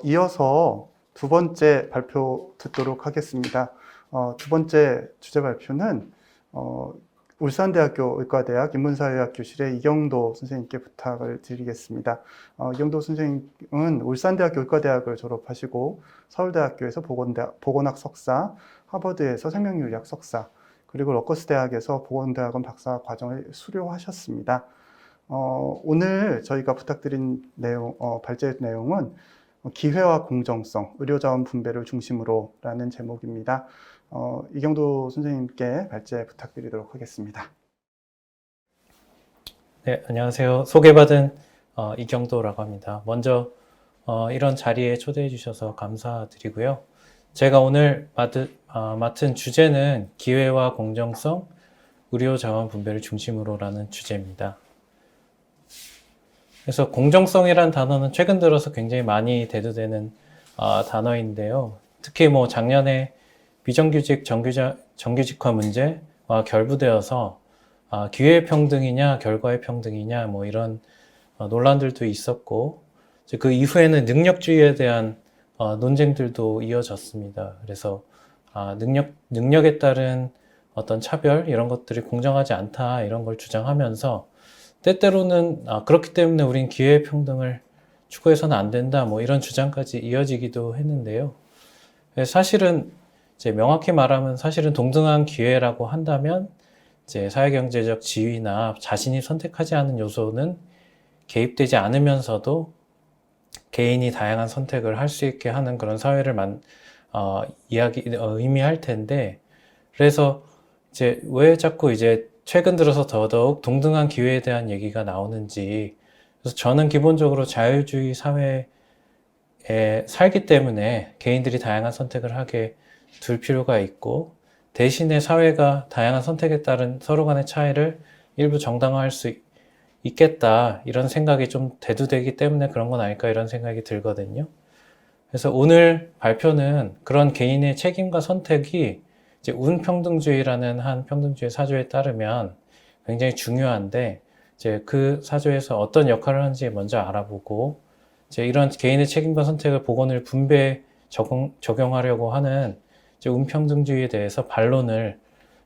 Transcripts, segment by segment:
이어서 두 번째 발표 듣도록 하겠습니다. 두 번째 주제 발표는 울산대학교 의과대학 인문사회학 교실의 이경도 선생님께 부탁을 드리겠습니다. 이경도 선생님은 울산대학교 의과대학을 졸업하시고 서울대학교에서 보건학 석사, 하버드에서 생명윤리학 석사, 그리고 러커스대학에서 보건대학원 박사 과정을 수료하셨습니다. 오늘 저희가 부탁드린 발제 내용은 기회와 공정성, 의료자원 분배를 중심으로 라는 제목입니다. 이경도 선생님께 발제 부탁드리도록 하겠습니다. 네, 안녕하세요. 소개받은 이경도라고 합니다. 먼저 이런 자리에 초대해 주셔서 감사드리고요. 제가 오늘 맡은 주제는 기회와 공정성, 의료자원 분배를 중심으로 라는 주제입니다. 그래서 공정성이란 단어는 최근 들어서 굉장히 많이 대두되는 단어인데요. 특히 작년에 비정규직 정규직화 문제와 결부되어서 기회의 평등이냐 결과의 평등이냐 이런 논란들도 있었고, 그 이후에는 능력주의에 대한 논쟁들도 이어졌습니다. 그래서 능력에 따른 어떤 차별 이런 것들이 공정하지 않다 이런 걸 주장하면서 때때로는 그렇기 때문에 우린 기회의 평등을 추구해서는 안 된다 이런 주장까지 이어지기도 했는데요. 사실은 이제 명확히 말하면 사실은 동등한 기회라고 한다면 이제 사회경제적 지위나 자신이 선택하지 않은 요소는 개입되지 않으면서도 개인이 다양한 선택을 할 수 있게 하는 그런 사회를 의미할 텐데, 그래서 이제 왜 자꾸 이제 최근 들어서 더더욱 동등한 기회에 대한 얘기가 나오는지, 그래서 저는 기본적으로 자유주의 사회에 살기 때문에 개인들이 다양한 선택을 하게 둘 필요가 있고, 대신에 사회가 다양한 선택에 따른 서로 간의 차이를 일부 정당화할 수 있겠다 이런 생각이 좀 대두되기 때문에 그런 건 아닐까 이런 생각이 들거든요. 그래서 오늘 발표는 그런 개인의 책임과 선택이 이제 운평등주의라는 한 평등주의 사조에 따르면 굉장히 중요한데, 이제 그 사조에서 어떤 역할을 하는지 먼저 알아보고, 이제 이런 개인의 책임과 선택을 보건을 분배 적용하려고 하는 이제 운평등주의에 대해서 반론을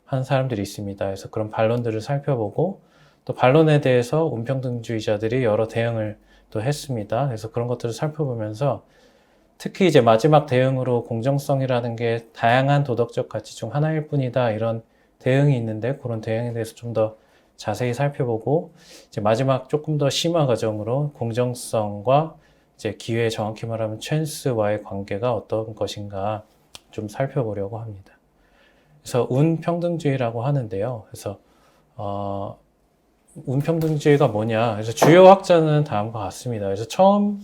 한 사람들이 있습니다. 그래서 그런 반론들을 살펴보고, 또 반론에 대해서 운평등주의자들이 여러 대응을 또 했습니다. 그래서 그런 것들을 살펴보면서 특히 이제 마지막 대응으로 공정성이라는 게 다양한 도덕적 가치 중 하나일 뿐이다 이런 대응이 있는데, 그런 대응에 대해서 좀 더 자세히 살펴보고, 이제 마지막 조금 더 심화 과정으로 공정성과 이제 기회, 정확히 말하면 찬스와의 관계가 어떤 것인가 좀 살펴보려고 합니다. 그래서 운평등주의라고 하는데요. 그래서 운평등주의가 뭐냐? 그래서 주요 학자는 다음과 같습니다. 그래서 처음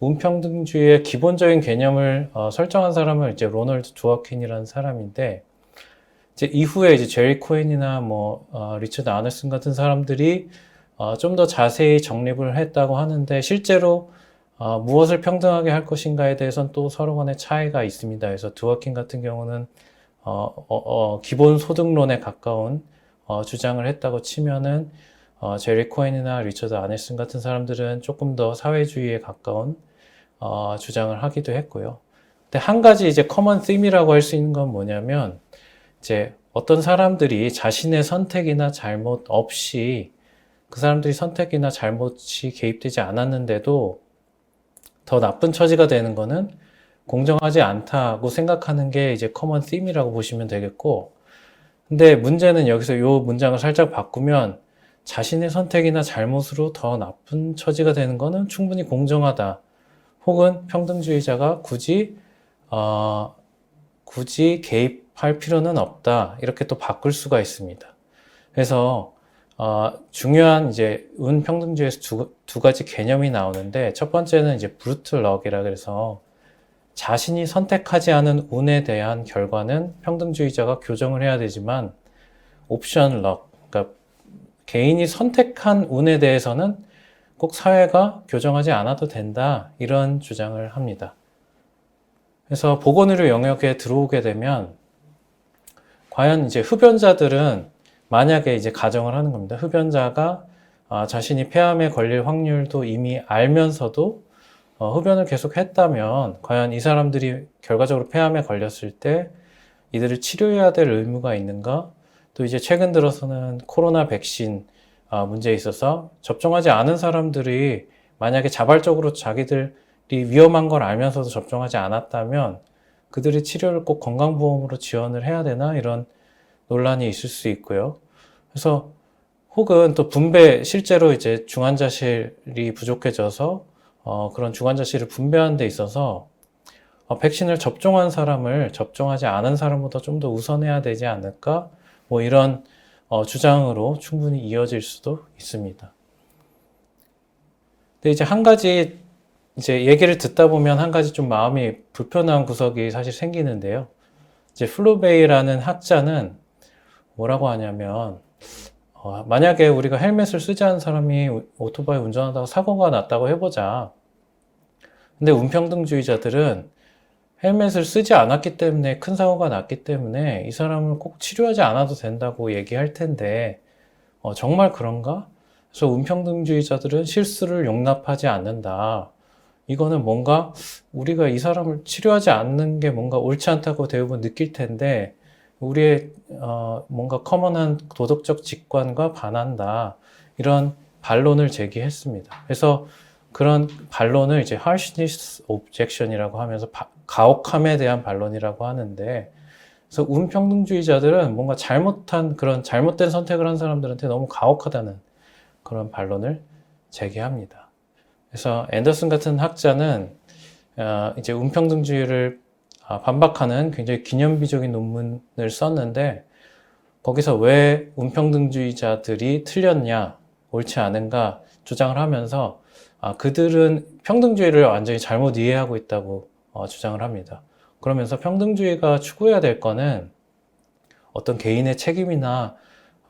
운평등주의의 기본적인 개념을 설정한 사람은 이제 로널드 두어킨이라는 사람인데, 이제 이후에 이제 제리 코엔이나 리처드 아넬슨 같은 사람들이 좀 더 자세히 정립을 했다고 하는데, 실제로 무엇을 평등하게 할 것인가에 대해서는 또 서로 간의 차이가 있습니다. 그래서 두어킨 같은 경우는 기본소득론에 가까운 주장을 했다고 치면은, 제리 코엔이나 리처드 아넬슨 같은 사람들은 조금 더 사회주의에 가까운 주장을 하기도 했고요. 근데 한 가지 이제 커먼 팀이라고 할 수 있는 건 뭐냐면, 이제 어떤 사람들이 자신의 선택이나 잘못 없이, 그 사람들이 선택이나 잘못이 개입되지 않았는데도 더 나쁜 처지가 되는 거는 공정하지 않다고 생각하는 게 이제 커먼 팀이라고 보시면 되겠고, 근데 문제는 여기서 이 문장을 살짝 바꾸면 자신의 선택이나 잘못으로 더 나쁜 처지가 되는 거는 충분히 공정하다, 혹은 평등주의자가 굳이 개입할 필요는 없다, 이렇게 또 바꿀 수가 있습니다. 그래서 중요한 이제 운평등주의에서 두 가지 개념이 나오는데, 첫 번째는 이제 브루트 럭이라 그래서 자신이 선택하지 않은 운에 대한 결과는 평등주의자가 교정을 해야 되지만, 옵션 럭, 그러니까 개인이 선택한 운에 대해서는 꼭 사회가 교정하지 않아도 된다 이런 주장을 합니다. 그래서 보건의료 영역에 들어오게 되면 과연 이제 흡연자들은 만약에 이제 가정을 하는 겁니다. 흡연자가 자신이 폐암에 걸릴 확률도 이미 알면서도 흡연을 계속 했다면 과연 이 사람들이 결과적으로 폐암에 걸렸을 때 이들을 치료해야 될 의무가 있는가? 또 이제 최근 들어서는 코로나 백신 문제에 있어서 접종하지 않은 사람들이 만약에 자발적으로 자기들이 위험한 걸 알면서도 접종하지 않았다면 그들의 치료를 꼭 건강보험으로 지원을 해야 되나? 이런 논란이 있을 수 있고요. 그래서 혹은 또 실제로 이제 중환자실이 부족해져서 그런 중환자실을 분배하는 데 있어서 백신을 접종한 사람을 접종하지 않은 사람보다 좀 더 우선해야 되지 않을까? 뭐 이런 주장으로 충분히 이어질 수도 있습니다. 근데 이제 한 가지 이제 얘기를 듣다 보면 한 가지 좀 마음이 불편한 구석이 사실 생기는데요. 이제 플루베이라는 학자는 뭐라고 하냐면 만약에 우리가 헬멧을 쓰지 않은 사람이 오토바이 운전하다가 사고가 났다고 해보자. 근데 운평등주의자들은 헬멧을 쓰지 않았기 때문에 큰 사고가 났기 때문에 이 사람을 꼭 치료하지 않아도 된다고 얘기할 텐데 정말 그런가? 그래서 운평등주의자들은 실수를 용납하지 않는다. 이거는 뭔가 우리가 이 사람을 치료하지 않는 게 뭔가 옳지 않다고 대부분 느낄 텐데 우리의 뭔가 커먼한 도덕적 직관과 반한다. 이런 반론을 제기했습니다. 그래서 그런 반론을 이제 harshness objection이라고 하면서 가혹함에 대한 반론이라고 하는데, 그래서 운평등주의자들은 뭔가 그런 잘못된 선택을 한 사람들한테 너무 가혹하다는 그런 반론을 제기합니다. 그래서 앤더슨 같은 학자는 이제 운평등주의를 반박하는 굉장히 기념비적인 논문을 썼는데 거기서 왜 운평등주의자들이 틀렸냐, 옳지 않은가 주장을 하면서 그들은 평등주의를 완전히 잘못 이해하고 있다고 주장을 합니다. 그러면서 평등주의가 추구해야 될 거는 어떤 개인의 책임이나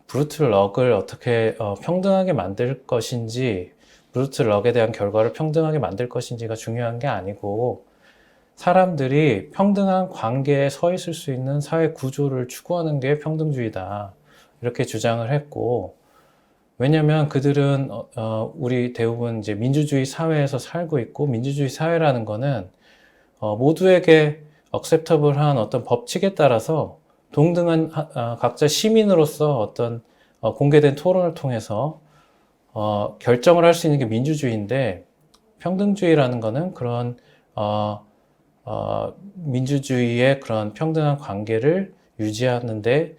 브루트 럭을 어떻게 평등하게 만들 것인지, 브루트 럭에 대한 결과를 평등하게 만들 것인지가 중요한 게 아니고 사람들이 평등한 관계에 서 있을 수 있는 사회 구조를 추구하는 게 평등주의다. 이렇게 주장을 했고, 왜냐면 그들은 우리 대부분 이제 민주주의 사회에서 살고 있고, 민주주의 사회라는 거는 모두에게 acceptable한 어떤 법칙에 따라서 동등한 각자 시민으로서 어떤 공개된 토론을 통해서 결정을 할 수 있는 게 민주주의인데, 평등주의라는 거는 그런 민주주의의 그런 평등한 관계를 유지하는데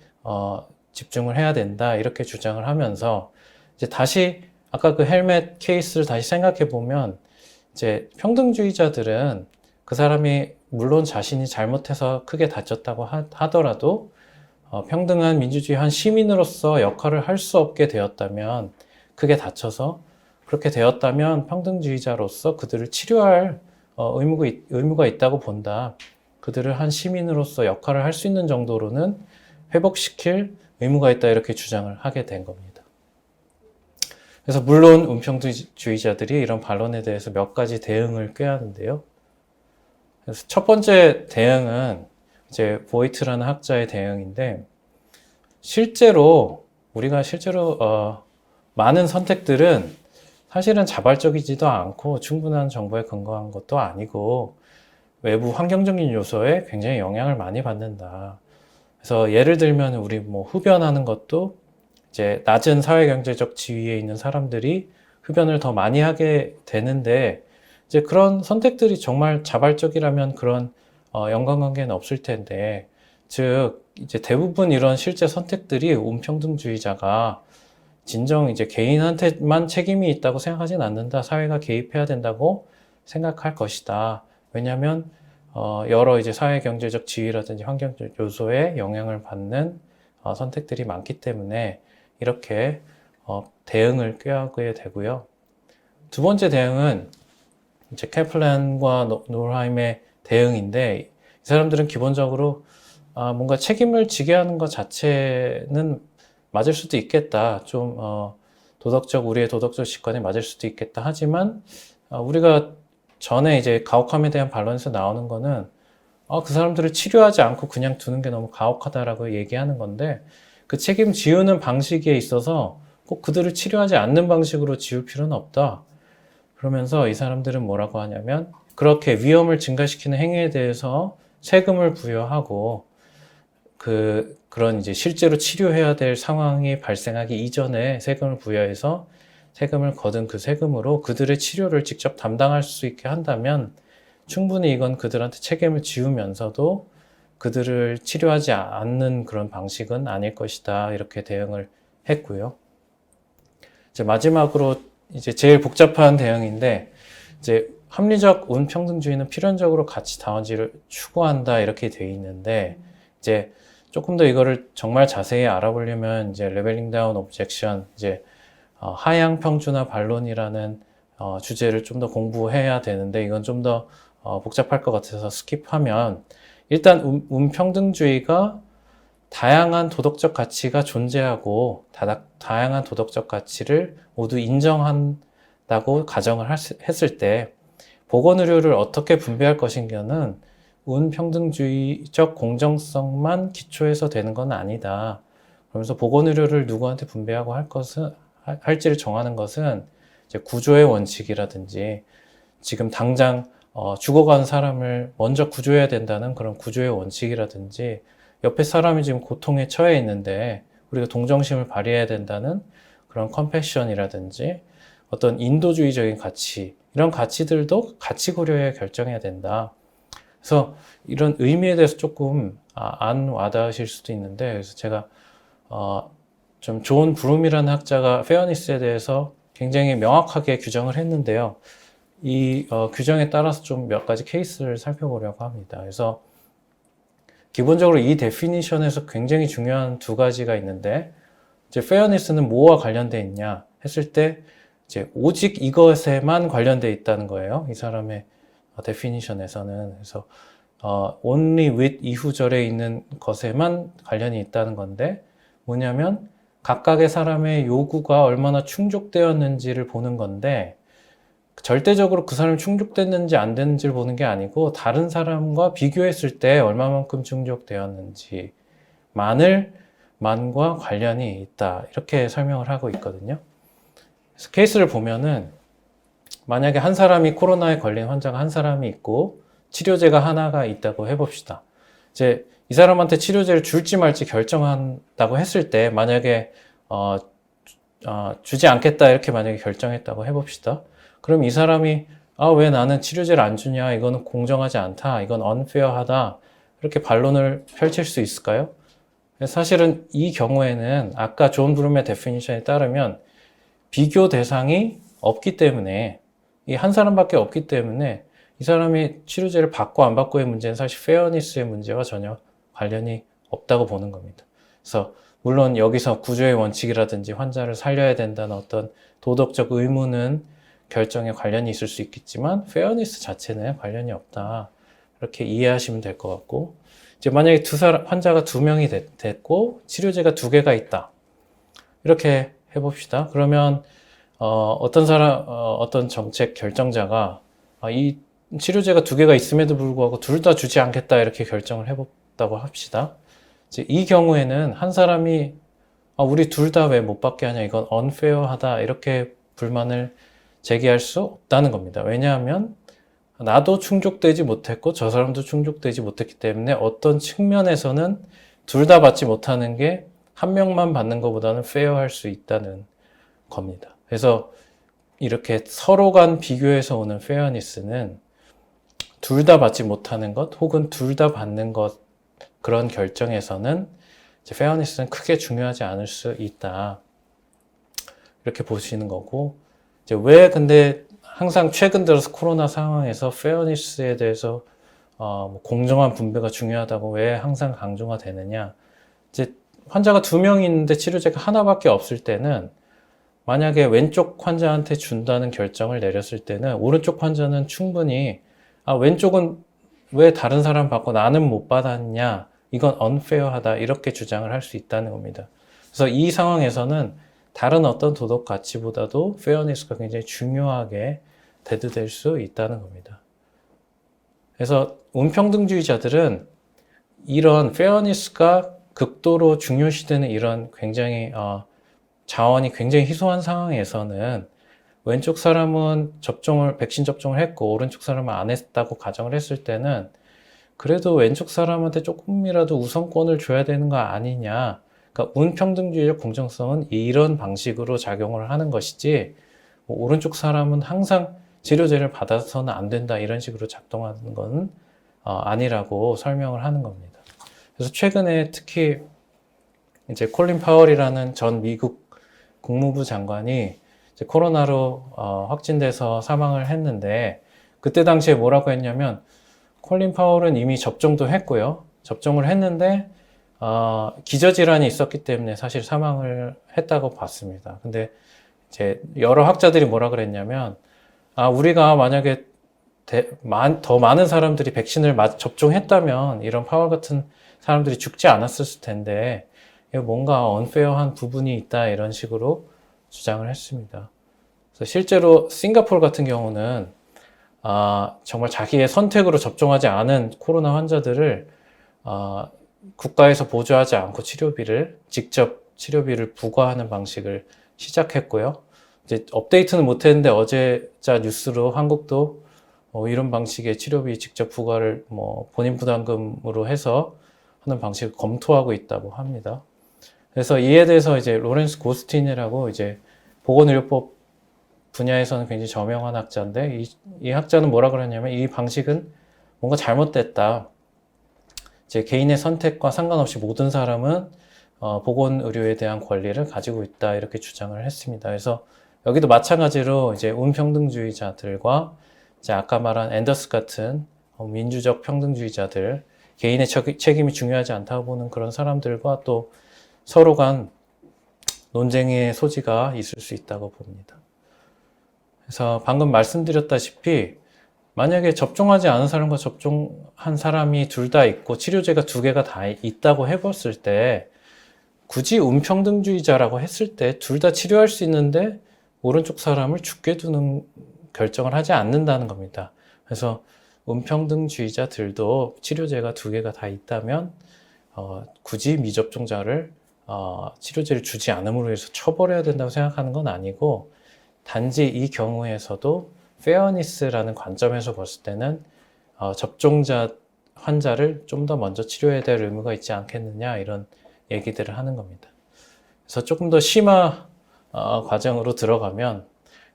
집중을 해야 된다, 이렇게 주장을 하면서 이제 다시 아까 그 헬멧 케이스를 다시 생각해 보면 이제 평등주의자들은 그 사람이 물론 자신이 잘못해서 크게 다쳤다고 하더라도 평등한 민주주의 한 시민으로서 역할을 할 수 없게 되었다면, 크게 다쳐서 그렇게 되었다면 평등주의자로서 그들을 치료할 의무가 있다고 본다. 그들을 한 시민으로서 역할을 할 수 있는 정도로는 회복시킬 의무가 있다, 이렇게 주장을 하게 된 겁니다. 그래서 물론 운평주의자들이 이런 반론에 대해서 몇 가지 대응을 꾀하는데요. 그래서 첫 번째 대응은 이제 보이트라는 학자의 대응인데, 우리가 실제로 많은 선택들은 사실은 자발적이지도 않고 충분한 정보에 근거한 것도 아니고 외부 환경적인 요소에 굉장히 영향을 많이 받는다. 그래서 예를 들면 우리 뭐 흡연하는 것도 이제 낮은 사회경제적 지위에 있는 사람들이 흡연을 더 많이 하게 되는데, 이제 그런 선택들이 정말 자발적이라면 그런 연관관계는 없을 텐데, 즉 이제 대부분 이런 실제 선택들이 운평등주의자가 진정 이제 개인한테만 책임이 있다고 생각하진 않는다. 사회가 개입해야 된다고 생각할 것이다. 왜냐하면 여러 이제 사회 경제적 지위라든지 환경적 요소에 영향을 받는 선택들이 많기 때문에 이렇게 대응을 꾀하게 되고요. 두 번째 대응은 이제 케플란과 노르하임의 대응인데, 이 사람들은 기본적으로 뭔가 책임을 지게 하는 것 자체는 맞을 수도 있겠다. 좀 우리의 도덕적 직관에 맞을 수도 있겠다. 하지만 우리가 전에 이제 가혹함에 대한 반론에서 나오는 거는 그 사람들을 치료하지 않고 그냥 두는 게 너무 가혹하다라고 얘기하는 건데, 그 책임 지우는 방식에 있어서 꼭 그들을 치료하지 않는 방식으로 지울 필요는 없다. 그러면서 이 사람들은 뭐라고 하냐면 그렇게 위험을 증가시키는 행위에 대해서 세금을 부여하고 그런 이제 실제로 치료해야 될 상황이 발생하기 이전에 세금을 부여해서 세금을 거둔 그 세금으로 그들의 치료를 직접 담당할 수 있게 한다면 충분히 이건 그들한테 책임을 지우면서도 그들을 치료하지 않는 그런 방식은 아닐 것이다. 이렇게 대응을 했고요. 이제 마지막으로 이제 제일 복잡한 대응인데 이제 합리적 운평등주의는 필연적으로 가치 다원주의를 추구한다 이렇게 돼 있는데 이제 조금 더 이거를 정말 자세히 알아보려면 이제 레벨링 다운 옵젝션 이제 하향 평준화 반론이라는 주제를 좀 더 공부해야 되는데 이건 좀 더 복잡할 것 같아서 스킵하면 일단 운평등주의가 다양한 도덕적 가치가 존재하고 다양한 도덕적 가치를 모두 인정한다고 가정을 했을 때 보건의료를 어떻게 분배할 것인가는 운평등주의적 공정성만 기초해서 되는 건 아니다. 그러면서 보건의료를 누구한테 분배하고 할지를 정하는 것은 이제 구조의 원칙이라든지 지금 당장 죽어간 사람을 먼저 구조해야 된다는 그런 구조의 원칙이라든지 옆에 사람이 지금 고통에 처해 있는데 우리가 동정심을 발휘해야 된다는 그런 컴패션이라든지 어떤 인도주의적인 가치 이런 가치들도 같이 고려해야 결정해야 된다. 그래서 이런 의미에 대해서 조금 안 와닿으실 수도 있는데 그래서 제가 좀 존 브룸이라는 학자가 페어니스에 대해서 굉장히 명확하게 규정을 했는데요. 이 규정에 따라서 좀 몇 가지 케이스를 살펴보려고 합니다. 그래서 기본적으로 이 데피니션에서 굉장히 중요한 두 가지가 있는데 이제 페어니스는 뭐와 관련돼 있냐 했을 때 이제 오직 이것에만 관련돼 있다는 거예요. 이 사람의 데피니션에서는 그래서 only with 이후절에 있는 것에만 관련이 있다는 건데 뭐냐면 각각의 사람의 요구가 얼마나 충족되었는지를 보는 건데 절대적으로 그 사람이 충족됐는지 안 됐는지를 보는 게 아니고 다른 사람과 비교했을 때 얼마만큼 충족되었는지만과 관련이 있다 이렇게 설명을 하고 있거든요. 그래서 케이스를 보면은 만약에 한 사람이 코로나에 걸린 환자가 한 사람이 있고 치료제가 하나가 있다고 해봅시다. 이제 이 사람한테 치료제를 줄지 말지 결정한다고 했을 때 만약에 주지 않겠다 이렇게 만약에 결정했다고 해봅시다. 그럼 이 사람이 왜 나는 치료제를 안 주냐 이거는 공정하지 않다 이건 unfair하다 이렇게 반론을 펼칠 수 있을까요? 사실은 이 경우에는 아까 존 브룸의 데피니션에 따르면 비교 대상이 없기 때문에 이 한 사람밖에 없기 때문에 이 사람이 치료제를 받고 안 받고의 문제는 사실 페어니스의 문제와 전혀 관련이 없다고 보는 겁니다. 그래서 물론 여기서 구조의 원칙이라든지 환자를 살려야 된다는 어떤 도덕적 의무는 결정에 관련이 있을 수 있겠지만 페어니스 자체는 관련이 없다. 이렇게 이해하시면 될 것 같고 이제 만약에 환자가 2명이 됐고 치료제가 2개가 있다. 이렇게 해봅시다. 그러면 어떤 정책 결정자가 이 치료제가 2개가 있음에도 불구하고 둘 다 주지 않겠다 이렇게 결정을 해봤다고 합시다. 이제 이 경우에는 한 사람이 우리 둘 다 왜 못 받게 하냐 이건 unfair하다 이렇게 불만을 제기할 수 없다는 겁니다. 왜냐하면 나도 충족되지 못했고 저 사람도 충족되지 못했기 때문에 어떤 측면에서는 둘 다 받지 못하는 게 한 명만 받는 것보다는 페어할 수 있다는 겁니다. 그래서 이렇게 서로 간 비교해서 오는 페어니스는 둘 다 받지 못하는 것 혹은 둘 다 받는 것 그런 결정에서는 이제 페어니스는 크게 중요하지 않을 수 있다. 이렇게 보시는 거고 이제 왜 근데 항상 최근 들어서 코로나 상황에서 페어니스에 대해서 공정한 분배가 중요하다고 왜 항상 강조가 되느냐 이제 환자가 2명이 있는데 치료제가 하나밖에 없을 때는 만약에 왼쪽 환자한테 준다는 결정을 내렸을 때는 오른쪽 환자는 충분히 왼쪽은 왜 다른 사람 받고 나는 못 받았냐 이건 unfair하다 이렇게 주장을 할 수 있다는 겁니다. 그래서 이 상황에서는 다른 어떤 도덕 가치보다도 페어니스가 굉장히 중요하게 대두될 수 있다는 겁니다. 그래서 운평등주의자들은 이런 페어니스가 극도로 중요시되는 이런 굉장히 자원이 굉장히 희소한 상황에서는 왼쪽 사람은 백신 접종을 했고 오른쪽 사람은 안 했다고 가정을 했을 때는 그래도 왼쪽 사람한테 조금이라도 우선권을 줘야 되는 거 아니냐. 그러니까 운평등주의적 공정성은 이런 방식으로 작용을 하는 것이지, 뭐 오른쪽 사람은 항상 치료제를 받아서는 안 된다 이런 식으로 작동하는 건 아니라고 설명을 하는 겁니다. 그래서 최근에 특히 이제 콜린 파월이라는 전 미국 국무부 장관이 이제 코로나로 확진돼서 사망을 했는데, 그때 당시에 뭐라고 했냐면, 콜린 파월은 이미 접종도 했고요. 접종을 했는데 기저질환이 있었기 때문에 사실 사망을 했다고 봤습니다. 근데 이제 여러 학자들이 뭐라 그랬냐면, 우리가 만약에 더 많은 사람들이 백신을 접종했다면 이런 파월 같은 사람들이 죽지 않았을 텐데 뭔가 언페어한 부분이 있다 이런 식으로 주장을 했습니다. 그래서 실제로 싱가포르 같은 경우는 정말 자기의 선택으로 접종하지 않은 코로나 환자들을 국가에서 보조하지 않고 직접 치료비를 부과하는 방식을 시작했고요. 이제 업데이트는 못했는데 어제자 뉴스로 한국도 이런 방식의 치료비 직접 부과를 본인 부담금으로 해서 하는 방식을 검토하고 있다고 합니다. 그래서 이에 대해서 이제 로렌스 고스틴이라고 이제 보건의료법 분야에서는 굉장히 저명한 학자인데 이 학자는 뭐라 그러냐면 이 방식은 뭔가 잘못됐다. 이제 개인의 선택과 상관없이 모든 사람은 보건의료에 대한 권리를 가지고 있다 이렇게 주장을 했습니다. 그래서 여기도 마찬가지로 이제 운평등주의자들과 이제 아까 말한 앤더스 같은 민주적 평등주의자들, 개인의 책임이 중요하지 않다고 보는 그런 사람들과 또 서로 간 논쟁의 소지가 있을 수 있다고 봅니다. 그래서 방금 말씀드렸다시피 만약에 접종하지 않은 사람과 접종한 사람이 둘 다 있고 치료제가 두 개가 다 있다고 해봤을 때 굳이 운평등주의자라고 했을 때 둘 다 치료할 수 있는데 오른쪽 사람을 죽게 두는 결정을 하지 않는다는 겁니다. 그래서 운평등주의자들도 치료제가 두 개가 다 있다면 굳이 미접종자를 치료제를 주지 않음으로 해서 처벌해야 된다고 생각하는 건 아니고, 단지 이 경우에서도 페어니스라는 관점에서 봤을 때는 접종자 환자를 좀 더 먼저 치료해야 될 의무가 있지 않겠느냐 이런 얘기들을 하는 겁니다. 그래서 조금 더 심화 과정으로 들어가면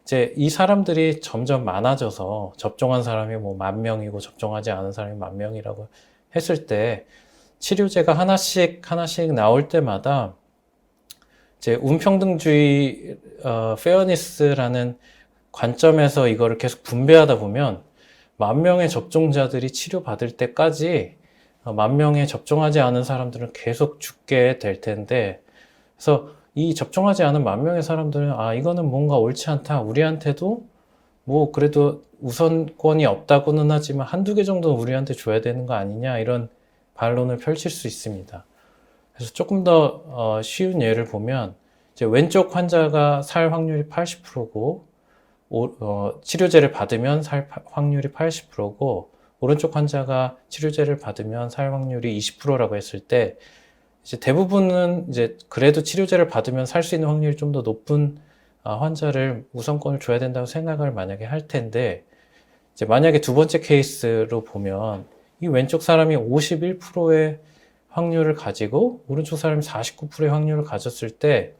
이제 이 사람들이 점점 많아져서 접종한 사람이 뭐 10,000명이고 접종하지 않은 사람이 10,000명이라고 했을 때 치료제가 하나씩 나올 때마다 이제 운평등주의 페어니스라는 관점에서 이거를 계속 분배하다 보면 10,000명의 접종자들이 치료받을 때까지 10,000명의 접종하지 않은 사람들은 계속 죽게 될 텐데, 그래서 이 접종하지 않은 10,000명의 사람들은 이거는 뭔가 옳지 않다. 우리한테도 뭐 그래도 우선권이 없다고는 하지만 한두 개 정도는 우리한테 줘야 되는 거 아니냐 이런 반론을 펼칠 수 있습니다. 그래서 조금 더 쉬운 예를 보면 이제 왼쪽 환자가 살 확률이 80%고 치료제를 받으면 살 확률이 80%고 오른쪽 환자가 치료제를 받으면 살 확률이 20%라고 했을 때 이제 대부분은 이제 그래도 치료제를 받으면 살 수 있는 확률이 좀 더 높은 환자를 우선권을 줘야 된다고 생각을 만약에 할 텐데, 이제 만약에 두 번째 케이스로 보면 이 왼쪽 사람이 51%의 확률을 가지고 오른쪽 사람이 49%의 확률을 가졌을 때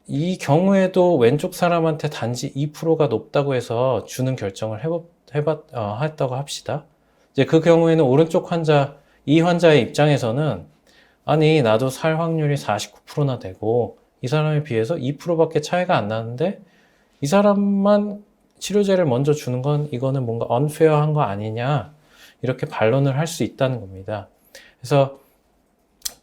이 경우에도 왼쪽 사람한테 단지 2%가 높다고 해서 주는 결정을 했다고 합시다. 이제 그 경우에는 오른쪽 이 환자의 입장에서는 아니 나도 살 확률이 49%나 되고 이 사람에 비해서 2%밖에 차이가 안 나는데 이 사람만 치료제를 먼저 주는 건 이거는 뭔가 unfair한 거 아니냐 이렇게 반론을 할 수 있다는 겁니다. 그래서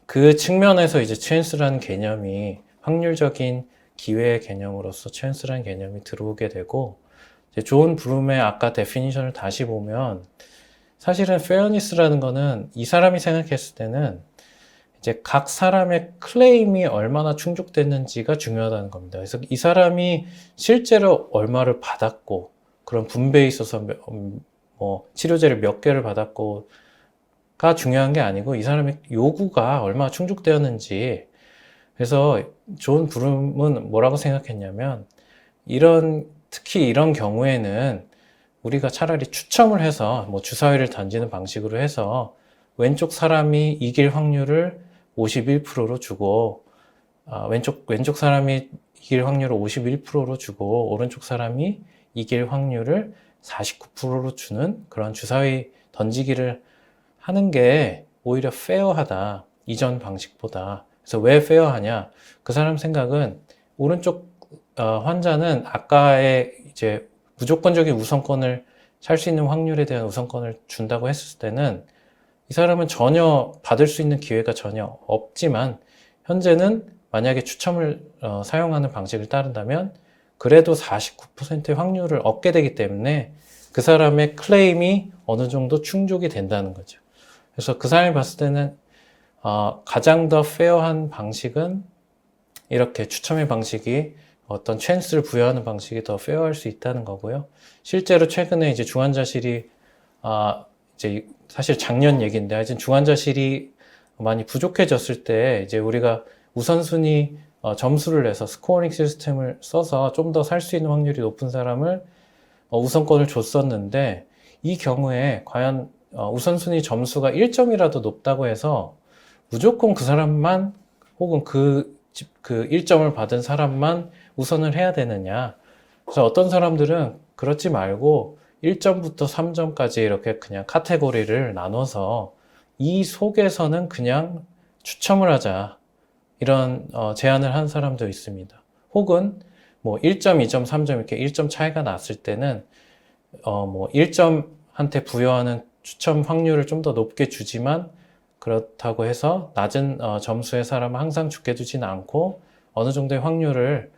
그 측면에서 이제 찬스라는 개념이 확률적인 기회의 개념으로서 찬스라는 개념이 들어오게 되고, 이제 존 브룸의 아까 데피니션을 다시 보면 사실은 페어니스라는 거는 이 사람이 생각했을 때는 이제 각 사람의 클레임이 얼마나 충족됐는지가 중요하다는 겁니다. 그래서 이 사람이 실제로 얼마를 받았고 그런 분배에 있어서 치료제를 몇 개를 받았고가 중요한 게 아니고 이 사람의 요구가 얼마나 충족되었는지. 그래서 존 브룸은 뭐라고 생각했냐면 특히 이런 경우에는 우리가 차라리 추첨을 해서 뭐 주사위를 던지는 방식으로 해서 왼쪽 사람이 이길 확률을 51%로 주고 왼쪽 사람이 이길 확률을 51%로 주고 오른쪽 사람이 이길 확률을 49%로 주는 그런 주사위 던지기를 하는 게 오히려 페어하다. 이전 방식보다. 그래서 왜 페어하냐? 그 사람 생각은 오른쪽 환자는 아까의 이제 무조건적인 우선권을 살 수 있는 확률에 대한 우선권을 준다고 했을 때는 이 사람은 전혀 받을 수 있는 기회가 전혀 없지만 현재는 만약에 추첨을 사용하는 방식을 따른다면 그래도 49%의 확률을 얻게 되기 때문에 그 사람의 클레임이 어느 정도 충족이 된다는 거죠. 그래서 그 사람이 봤을 때는 가장 더 페어한 방식은 이렇게 추첨의 방식이 어떤 찬스를 부여하는 방식이 더 페어할 수 있다는 거고요. 실제로 최근에 이제 중환자실이 이제 사실 작년 얘기인데 하여튼 중환자실이 많이 부족해졌을 때 이제 우리가 우선순위 점수를 내서 스코어링 시스템을 써서 좀 더 살 수 있는 확률이 높은 사람을 우선권을 줬었는데 이 경우에 과연 우선순위 점수가 1점이라도 높다고 해서 무조건 그 사람만 혹은 그 1점을 받은 사람만 우선을 해야 되느냐. 그래서 어떤 사람들은 그렇지 말고 1점부터 3점까지 이렇게 그냥 카테고리를 나눠서 이 속에서는 그냥 추첨을 하자. 이런 제안을 한 사람도 있습니다. 혹은 뭐 1점, 2점, 3점 이렇게 1점 차이가 났을 때는 뭐 1점한테 부여하는 추첨 확률을 좀 더 높게 주지만 그렇다고 해서 낮은 점수의 사람은 항상 죽게 두지는 않고 어느 정도의 확률을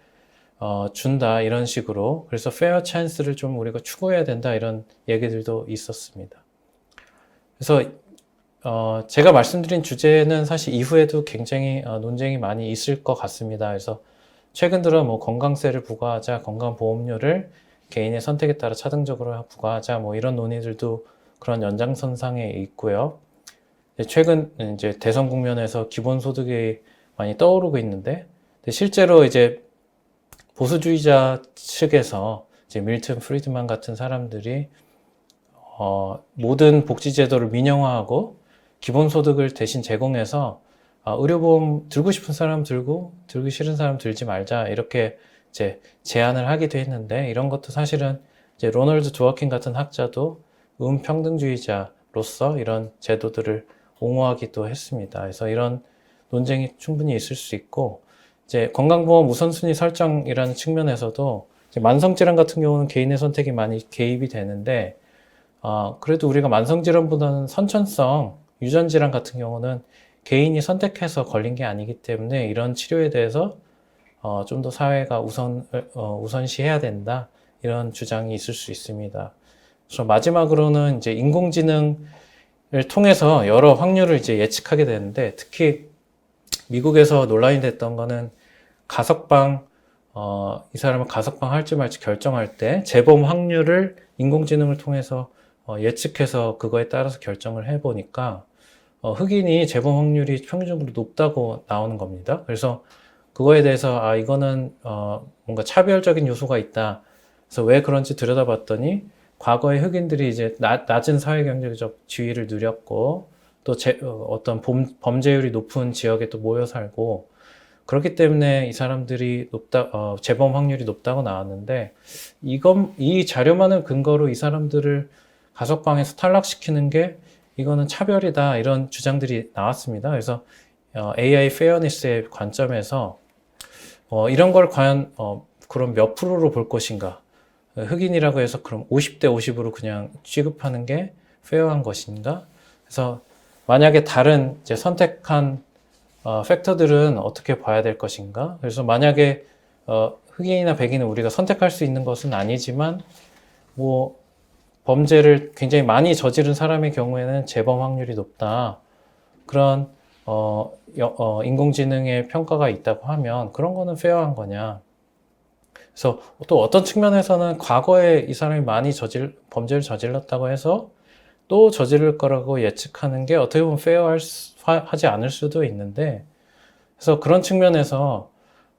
준다 이런 식으로 그래서 페어 찬스를 좀 우리가 추구해야 된다 이런 얘기들도 있었습니다. 그래서 제가 말씀드린 주제는 사실 이후에도 굉장히 논쟁이 많이 있을 것 같습니다. 그래서 최근 들어 뭐 건강세를 부과하자, 건강보험료를 개인의 선택에 따라 차등적으로 부과하자 뭐 이런 논의들도 그런 연장선상에 있고요. 최근 이제 대선 국면에서 기본소득이 많이 떠오르고 있는데 실제로 이제 보수주의자 측에서 이제 밀턴 프리드만 같은 사람들이 모든 복지제도를 민영화하고 기본소득을 대신 제공해서 의료보험 들고 싶은 사람 들고 들기 싫은 사람 들지 말자 이렇게 이제 제안을 하기도 했는데 이런 것도 사실은 이제 로널드 드워킨 같은 학자도 평등주의자로서 이런 제도들을 옹호하기도 했습니다. 그래서 이런 논쟁이 충분히 있을 수 있고 이제 건강보험 우선순위 설정이라는 측면에서도 이제 만성질환 같은 경우는 개인의 선택이 많이 개입이 되는데 그래도 우리가 만성질환보다는 선천성 유전질환 같은 경우는 개인이 선택해서 걸린 게 아니기 때문에 이런 치료에 대해서 좀 더 사회가 우선시해야 된다 이런 주장이 있을 수 있습니다. 그래서 마지막으로는 이제 인공지능을 통해서 여러 확률을 이제 예측하게 되는데 특히 미국에서 논란이 됐던 거는 가석방 이 사람은 가석방 할지 말지 결정할 때 재범 확률을 인공지능을 통해서 예측해서 그거에 따라서 결정을 해보니까 흑인이 재범 확률이 평균적으로 높다고 나오는 겁니다. 그래서 그거에 대해서 이거는 뭔가 차별적인 요소가 있다. 그래서 왜 그런지 들여다봤더니 과거에 흑인들이 이제 낮은 사회경제적 지위를 누렸고 또 어떤 범죄율이 높은 지역에 또 모여 살고 그렇기 때문에 이 사람들이 재범 확률이 높다고 나왔는데 이 자료만을 근거로 이 사람들을 가석방에서 탈락시키는 게 이거는 차별이다 이런 주장들이 나왔습니다. 그래서 AI 페어니스의 관점에서 이런 걸 과연 그럼 몇 프로로 볼 것인가? 흑인이라고 해서 그럼 50대 50으로 그냥 취급하는 게 페어한 것인가? 그래서 만약에 다른 이제 선택한 팩터들은 어떻게 봐야 될 것인가? 그래서 만약에 흑인이나 백인은 우리가 선택할 수 있는 것은 아니지만 뭐 범죄를 굉장히 많이 저지른 사람의 경우에는 재범 확률이 높다. 그런 인공지능의 평가가 있다고 하면 그런 거는 페어한 거냐? 그래서 또 어떤 측면에서는 과거에 이 사람이 많이 범죄를 저질렀다고 해서 또 저지를 거라고 예측하는 게 어떻게 보면 페어하지 않을 수도 있는데 그래서 그런 측면에서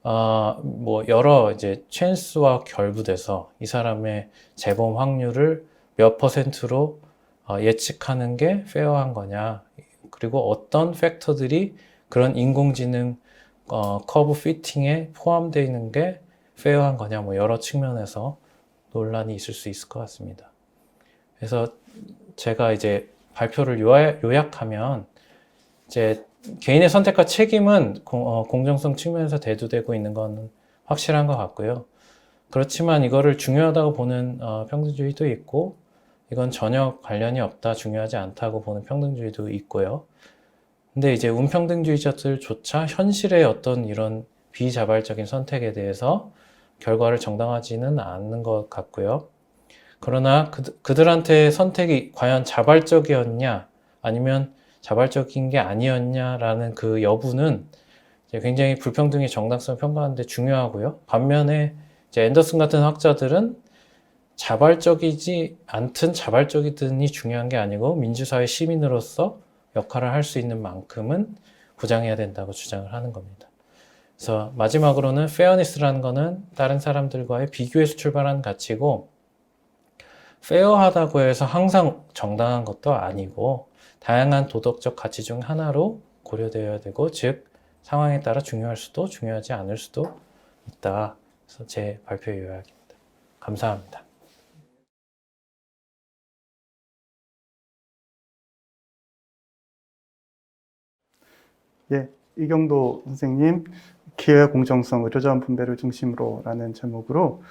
뭐 여러 이제 찬스와 결부돼서 이 사람의 재범 확률을 몇 퍼센트로 예측하는 게 페어한 거냐, 그리고 어떤 팩터들이 그런 인공지능 커브 피팅에 포함되어 있는 게 페어한 거냐, 뭐 여러 측면에서 논란이 있을 수 있을 것 같습니다. 그래서 제가 이제 발표를 요약하면, 이제 개인의 선택과 책임은 공정성 측면에서 대두되고 있는 건 확실한 것 같고요. 그렇지만 이거를 중요하다고 보는 평등주의도 있고, 이건 전혀 관련이 없다, 중요하지 않다고 보는 평등주의도 있고요. 근데 이제 운평등주의자들조차 현실의 어떤 이런 비자발적인 선택에 대해서 결과를 정당화하지는 않는 것 같고요. 그러나 그들한테 선택이 과연 자발적이었냐, 아니면 자발적인 게 아니었냐라는 그 여부는 이제 굉장히 불평등의 정당성을 평가하는데 중요하고요. 반면에 이제 앤더슨 같은 학자들은 자발적이지 않든 자발적이든이 중요한 게 아니고, 민주사회 시민으로서 역할을 할 수 있는 만큼은 보장해야 된다고 주장을 하는 겁니다. 그래서 마지막으로는 페어니스라는 거는 다른 사람들과의 비교에서 출발하는 가치고, 페어하다고 해서 항상 정당한 것도 아니고, 다양한 도덕적 가치 중 하나로 고려되어야 되고, 즉 상황에 따라 중요할 수도 중요하지 않을 수도 있다. 그래서 제 발표 요약입니다. 감사합니다. 예, 이경도 선생님, 기회 공정성, 의료자원 분배를 중심으로라는 제목으로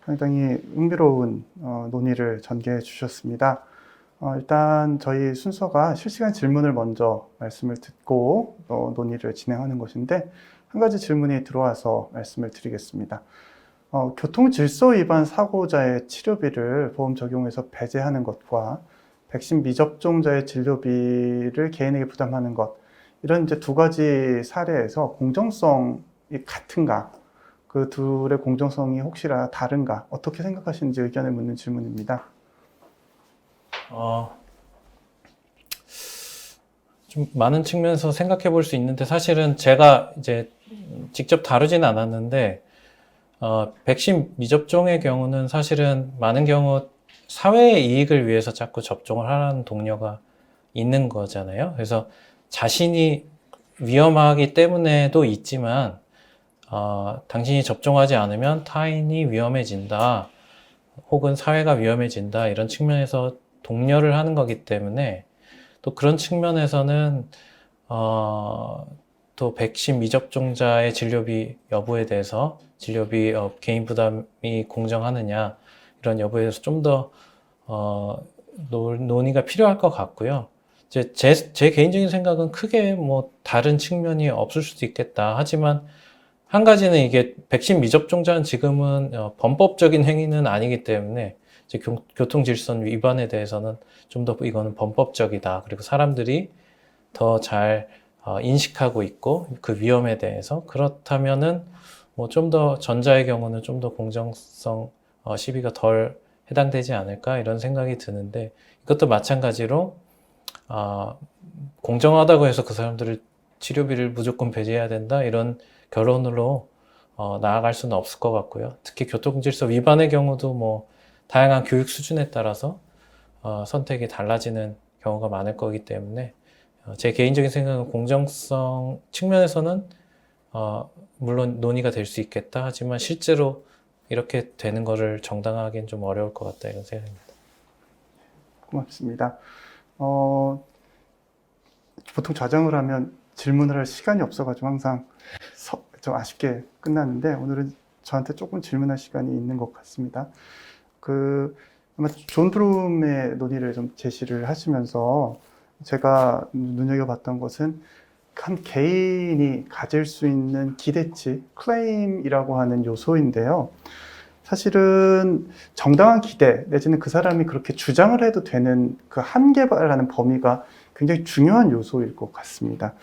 상당히 흥미로운 논의를 전개해 주셨습니다. 일단 저희 순서가 실시간 질문을 먼저 말씀을 듣고 논의를 진행하는 것인데, 한 가지 질문이 들어와서 말씀을 드리겠습니다. 교통질서 위반 사고자의 치료비를 보험 적용에서 배제하는 것과 백신 미접종자의 진료비를 개인에게 부담하는 것, 이런 이제 두 가지 사례에서 공정성이 같은가, 그 둘의 공정성이 혹시나 다른가, 어떻게 생각하시는지 의견을 묻는 질문입니다. 좀 많은 측면에서 생각해 볼 수 있는데, 사실은 제가 이제 직접 다루지는 않았는데, 백신 미접종의 경우는 사실은 많은 경우 사회의 이익을 위해서 자꾸 접종을 하라는 동료가 있는 거잖아요. 그래서 자신이 위험하기 때문에도 있지만, 당신이 접종하지 않으면 타인이 위험해진다, 혹은 사회가 위험해진다, 이런 측면에서 독려를 하는 거기 때문에, 또 그런 측면에서는 또 백신 미접종자의 진료비 여부에 대해서, 진료비 개인 부담이 공정하느냐, 이런 여부에 대해서 좀 더 논의가 필요할 것 같고요. 제 개인적인 생각은 크게 뭐 다른 측면이 없을 수도 있겠다. 하지만 한 가지는, 이게 백신 미접종자는 지금은 범법적인 행위는 아니기 때문에 이제 교통질서 위반에 대해서는 좀 더 이거는 범법적이다, 그리고 사람들이 더 잘 인식하고 있고, 그 위험에 대해서, 그렇다면은 뭐 좀 더 전자의 경우는 좀 더 공정성 시비가 덜 해당되지 않을까, 이런 생각이 드는데, 이것도 마찬가지로 공정하다고 해서 그 사람들을 치료비를 무조건 배제해야 된다, 이런 결론으로 나아갈 수는 없을 것 같고요. 특히 교통질서 위반의 경우도 뭐 다양한 교육 수준에 따라서 선택이 달라지는 경우가 많을 거기 때문에, 제 개인적인 생각은 공정성 측면에서는 물론 논의가 될 수 있겠다. 하지만 실제로 이렇게 되는 거를 정당화하기는 좀 어려울 것 같다, 이런 생각입니다. 고맙습니다. 보통 좌정을 하면 질문을 할 시간이 없어가지고 항상 좀 아쉽게 끝나는데, 오늘은 저한테 조금 질문할 시간이 있는 것 같습니다. 아마 존 브룸의 논의를 좀 제시를 하시면서 제가 눈여겨봤던 것은, 한 개인이 가질 수 있는 기대치, 클레임이라고 하는 요소인데요. 사실은 정당한 기대, 내지는 그 사람이 그렇게 주장을 해도 되는 그 한계라는 범위가 굉장히 중요한 요소일 것 같습니다.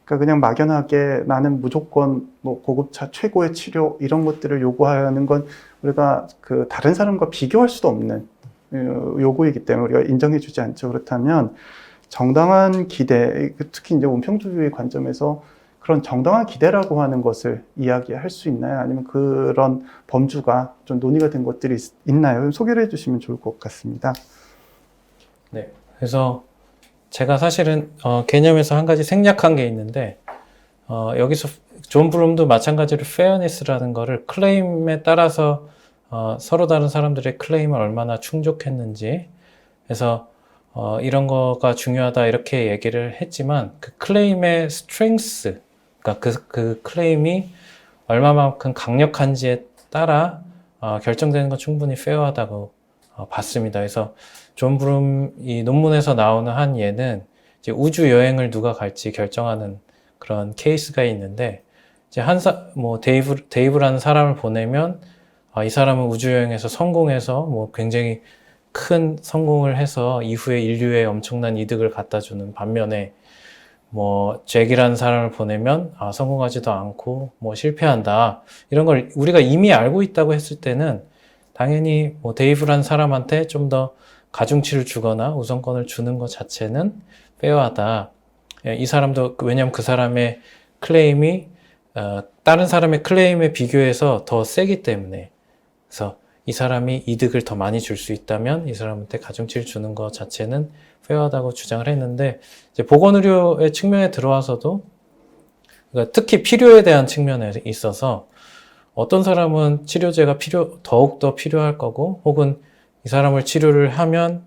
그러니까 그냥 막연하게 나는 무조건 뭐 고급차 최고의 치료, 이런 것들을 요구하는 건 우리가 그 다른 사람과 비교할 수도 없는 요구이기 때문에 우리가 인정해주지 않죠. 그렇다면 정당한 기대, 특히 이제 원평주의 관점에서 그런 정당한 기대라고 하는 것을 이야기할 수 있나요? 아니면 그런 범주가 좀 논의가 된 것들이 있나요? 소개를 해주시면 좋을 것 같습니다. 네. 그래서 제가 사실은 개념에서 한 가지 생략한 게 있는데 여기서 존 브룸도 마찬가지로 페어니스라는 거를 클레임에 따라서 서로 다른 사람들의 클레임을 얼마나 충족했는지 그래서 이런 거가 중요하다 이렇게 얘기를 했지만 그 클레임의 스트렝스 그러니까 그 클레임이 얼마만큼 강력한지에 따라 결정되는 건 충분히 페어하다고 봤습니다. 그래서 존 브룸 이 논문에서 나오는 한 예는 이제 우주 여행을 누가 갈지 결정하는 그런 케이스가 있는데 이제 데이브라는 사람을 보내면 이 사람은 우주 여행에서 성공해서 뭐 굉장히 큰 성공을 해서 이후에 인류에 엄청난 이득을 갖다 주는 반면에 뭐 잭이라는 사람을 보내면 성공하지도 않고 뭐 실패한다 이런 걸 우리가 이미 알고 있다고 했을 때는 당연히 뭐 데이브라는 사람한테 좀 더 가중치를 주거나 우선권을 주는 것 자체는 페어하다. 이 사람도 왜냐하면 그 사람의 클레임이 다른 사람의 클레임에 비교해서 더 세기 때문에 그래서 이 사람이 이득을 더 많이 줄 수 있다면 이 사람한테 가중치를 주는 것 자체는 페어하다고 주장을 했는데 이제 보건의료의 측면에 들어와서도 그러니까 특히 필요에 대한 측면에 있어서 어떤 사람은 치료제가 더욱더 필요할 거고 혹은 이 사람을 치료를 하면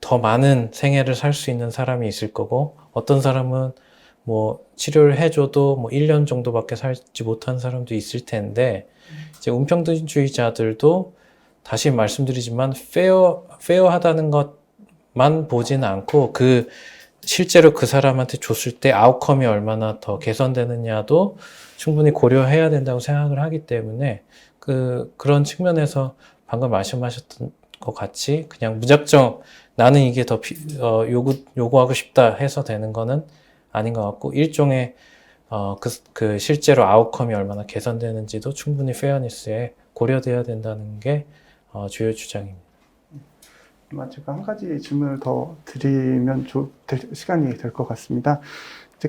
더 많은 생애를 살 수 있는 사람이 있을 거고 어떤 사람은 뭐 치료를 해줘도 뭐 1년 정도밖에 살지 못한 사람도 있을 텐데 이제 운평등주의자들도 다시 말씀드리지만 페어하다는 것만 보지는 않고 실제로 그 사람한테 줬을 때 아웃컴이 얼마나 더 개선되느냐도 충분히 고려해야 된다고 생각을 하기 때문에 그런 측면에서 방금 말씀하셨던 것 같이 그냥 무작정 나는 이게 더 요구하고 싶다 해서 되는 거는 아닌 것 같고 일종의 실제로 아웃컴이 얼마나 개선되는지도 충분히 페어니스에 고려돼야 된다는 게 주요 주장입니다. 제가 한 가지 질문을 더 드리면 시간이 될 것 같습니다.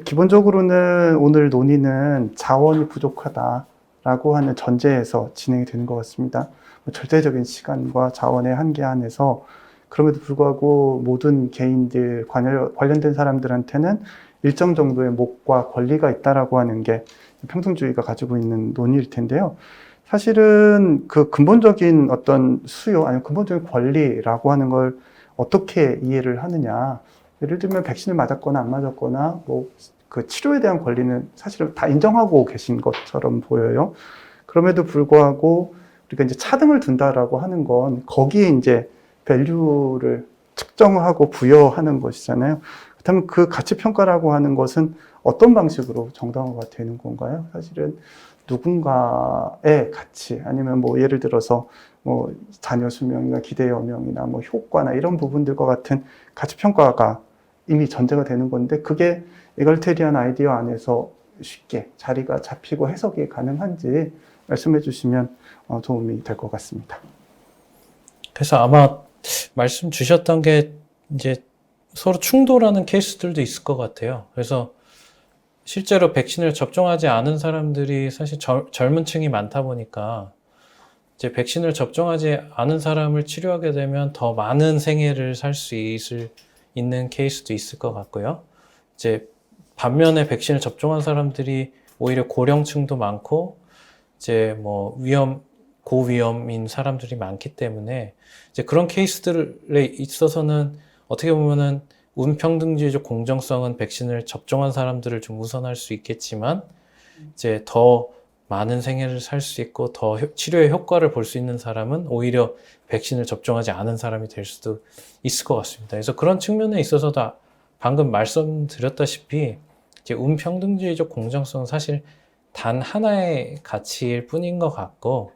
기본적으로는 오늘 논의는 자원이 부족하다라고 하는 전제에서 진행이 되는 것 같습니다. 절대적인 시간과 자원의 한계 안에서 그럼에도 불구하고 모든 개인들, 관련된 사람들한테는 일정 정도의 몫과 권리가 있다라고 하는 게 평등주의가 가지고 있는 논의일 텐데요. 사실은 그 근본적인 어떤 수요, 아니면 근본적인 권리라고 하는 걸 어떻게 이해를 하느냐. 예를 들면 백신을 맞았거나 안 맞았거나 그 치료에 대한 권리는 사실은 다 인정하고 계신 것처럼 보여요. 그럼에도 불구하고 우리가 이제 차등을 둔다라고 하는 건 거기에 이제 밸류를 측정하고 부여하는 것이잖아요. 그렇다면 그 가치 평가라고 하는 것은 어떤 방식으로 정당화가 되는 건가요? 사실은 누군가의 가치 아니면 뭐 예를 들어서 뭐 자녀 수명이나 기대 여명이나 뭐 효과나 이런 부분들과 같은 가치 평가가 이미 전제가 되는 건데 그게 에갈테리안 아이디어 안에서 쉽게 자리가 잡히고 해석이 가능한지 말씀해 주시면 도움이 될 것 같습니다. 그래서 아마 말씀 주셨던 게 이제 서로 충돌하는 케이스들도 있을 것 같아요. 그래서 실제로 백신을 접종하지 않은 사람들이 사실 젊은 층이 많다 보니까 이제 백신을 접종하지 않은 사람을 치료하게 되면 더 많은 생애를 살 수 있는 케이스도 있을 것 같고요. 이제 반면에 백신을 접종한 사람들이 오히려 고령층도 많고 이제 뭐 고위험인 사람들이 많기 때문에 이제 그런 케이스들에 있어서는 어떻게 보면은 운평등주의적 공정성은 백신을 접종한 사람들을 좀 우선할 수 있겠지만 이제 더 많은 생애를 살 수 있고 더 치료의 효과를 볼 수 있는 사람은 오히려 백신을 접종하지 않은 사람이 될 수도 있을 것 같습니다. 그래서 그런 측면에 있어서도 방금 말씀드렸다시피 이제 운평등주의적 공정성은 사실 단 하나의 가치일 뿐인 것 같고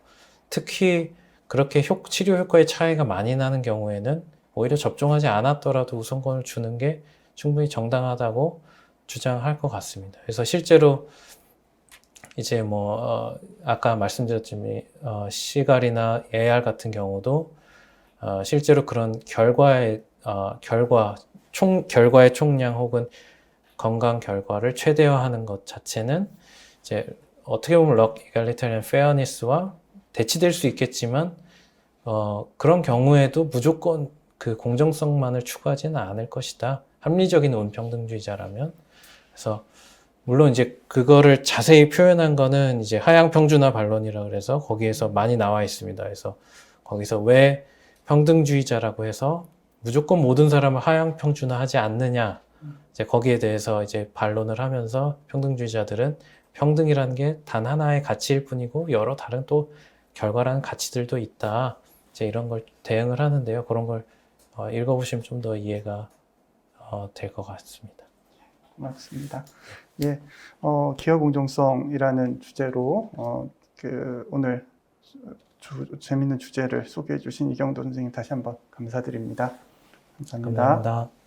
특히 그렇게 치료 효과의 차이가 많이 나는 경우에는 오히려 접종하지 않았더라도 우선권을 주는 게 충분히 정당하다고 주장할 것 같습니다. 그래서 실제로 이제 아까 말씀드렸지만 C갈이나 AR 같은 경우도 실제로 그런 결과의 총량 혹은 건강 결과를 최대화하는 것 자체는 이제 어떻게 보면 럭 이갈리테리언 페어니스와 대치될 수 있겠지만 그런 경우에도 무조건 그 공정성만을 추구하지는 않을 것이다. 합리적인 운평등주의자라면. 그래서 물론 이제 그거를 자세히 표현한 거는 이제 하향 평준화 반론이라 그래서 거기에서 많이 나와 있습니다. 그래서 거기서 왜 평등주의자라고 해서 무조건 모든 사람을 하향 평준화하지 않느냐. 이제 거기에 대해서 이제 반론을 하면서 평등주의자들은 평등이라는 게 단 하나의 가치일 뿐이고 여러 다른 또 결과라는 가치들도 있다. 이제 이런 걸 대응을 하는데요. 그런 걸 읽어보시면 좀 더 이해가 될 것 같습니다. 고맙습니다. 예, 기업 공정성이라는 주제로 오늘 재밌는 주제를 소개해 주신 이경도 선생님 다시 한번 감사드립니다. 감사합니다. 감사합니다.